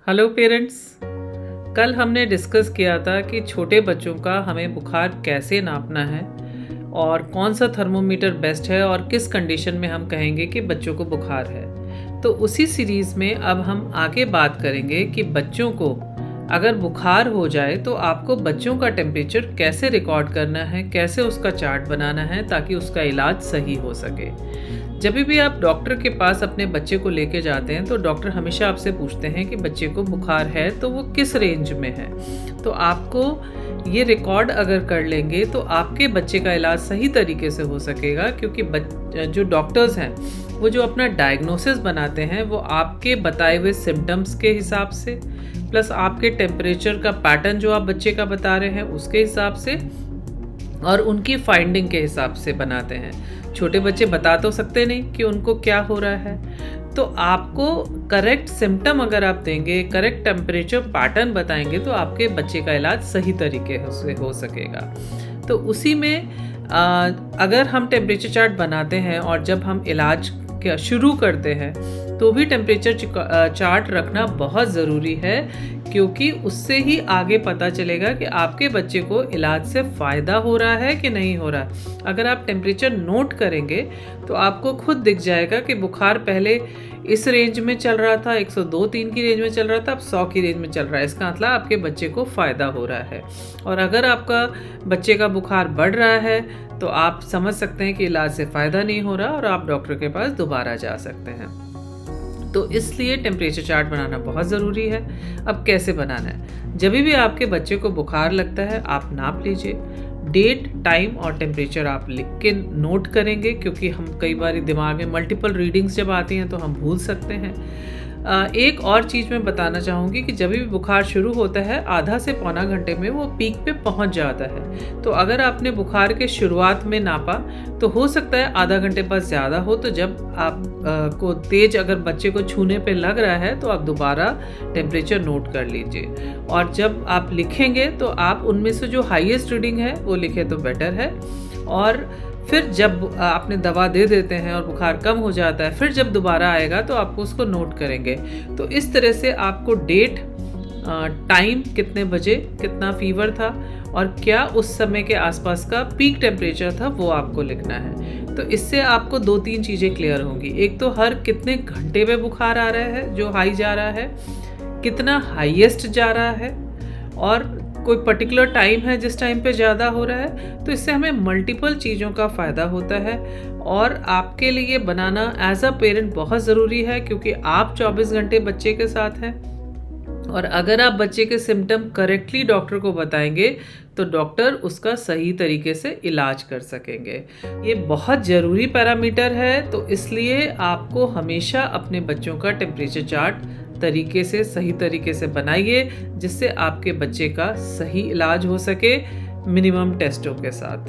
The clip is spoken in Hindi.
Hello parents. कल हमने डिस्कस किया था कि छोटे बच्चों का हमें बुखार कैसे नापना है और कौन सा थर्मोमीटर बेस्ट है और किस कंडीशन में हम कहेंगे कि बच्चों को बुखार है। तो उसी सीरीज़ में अब हम आगे बात करेंगे कि बच्चों को अगर बुखार हो जाए तो आपको बच्चों का टेम्परेचर कैसे रिकॉर्ड करना है, कैसे उसका चार्ट बनाना है ताकि उसका इलाज सही हो सके। जब भी आप डॉक्टर के पास अपने बच्चे को लेके जाते हैं तो डॉक्टर हमेशा आपसे पूछते हैं कि बच्चे को बुखार है तो वो किस रेंज में है। तो आपको ये रिकॉर्ड अगर कर लेंगे तो आपके बच्चे का इलाज सही तरीके से हो सकेगा, क्योंकि जो डॉक्टर्स हैं वो जो अपना डायग्नोसिस बनाते हैं वो आपके बताए हुए सिम्टम्स के हिसाब से प्लस आपके टेम्परेचर का पैटर्न जो आप बच्चे का बता रहे हैं उसके हिसाब से और उनकी फाइंडिंग के हिसाब से बनाते हैं। छोटे बच्चे बता तो सकते नहीं कि उनको क्या हो रहा है, तो आपको करेक्ट सिम्टम अगर आप देंगे, करेक्ट टेम्परेचर पैटर्न बताएंगे तो आपके बच्चे का इलाज सही तरीके से हो सकेगा। तो उसी में अगर हम टेम्परेचर चार्ट बनाते हैं और जब हम इलाज शुरू करते हैं तो भी टेम्परेचर चार्ट रखना बहुत ज़रूरी है, क्योंकि उससे ही आगे पता चलेगा कि आपके बच्चे को इलाज से फ़ायदा हो रहा है कि नहीं हो रहा है। अगर आप टेम्परेचर नोट करेंगे तो आपको खुद दिख जाएगा कि बुखार पहले इस रेंज में चल रहा था, 102-3 की रेंज में चल रहा था, अब 100 की रेंज में चल रहा है। इसका मतलब आपके बच्चे को फ़ायदा हो रहा है। और अगर आपका बच्चे का बुखार बढ़ रहा है तो आप समझ सकते हैं कि इलाज से फ़ायदा नहीं हो रहा और आप डॉक्टर के पास दोबारा जा सकते हैं। तो इसलिए टेम्परेचर चार्ट बनाना बहुत ज़रूरी है। अब कैसे बनाना है? जब भी आपके बच्चे को बुखार लगता है आप नाप लीजिए, डेट, टाइम और टेम्परेचर आप लिख के नोट करेंगे, क्योंकि हम कई बार दिमाग में मल्टीपल रीडिंग्स जब आती हैं तो हम भूल सकते हैं। एक और चीज़ मैं बताना चाहूँगी कि जब भी बुखार शुरू होता है आधा से पौना घंटे में वो पीक पे पहुँच जाता है। तो अगर आपने बुखार के शुरुआत में नापा तो हो सकता है आधा घंटे बाद ज़्यादा हो, तो जब आप को तेज अगर बच्चे को छूने पे लग रहा है तो आप दोबारा टेम्परेचर नोट कर लीजिए। और जब आप लिखेंगे तो आप उनमें से जो हाईएस्ट रीडिंग है वो लिखें तो बेटर है। और फिर जब आपने दवा दे देते हैं और बुखार कम हो जाता है, फिर जब दोबारा आएगा तो आपको उसको नोट करेंगे। तो इस तरह से आपको डेट, टाइम, कितने बजे कितना फीवर था और क्या उस समय के आसपास का पीक टेम्परेचर था वो आपको लिखना है। तो इससे आपको 2-3 चीज़ें क्लियर होंगी। एक तो हर कितने घंटे में बुखार आ रहा है जो हाई जा रहा है, कितना हाईएस्ट जा रहा है और कोई पर्टिकुलर टाइम है जिस टाइम पे ज़्यादा हो रहा है। तो इससे हमें मल्टीपल चीज़ों का फ़ायदा होता है और आपके लिए बनाना एज अ पेरेंट बहुत ज़रूरी है, क्योंकि आप 24 घंटे बच्चे के साथ हैं और अगर आप बच्चे के सिम्टम करेक्टली डॉक्टर को बताएंगे तो डॉक्टर उसका सही तरीके से इलाज कर सकेंगे। ये बहुत ज़रूरी पैरामीटर है, तो इसलिए आपको हमेशा अपने बच्चों का टेम्परेचर चार्ट सही तरीके से बनाइए, जिससे आपके बच्चे का सही इलाज हो सके मिनिमम टेस्टों के साथ।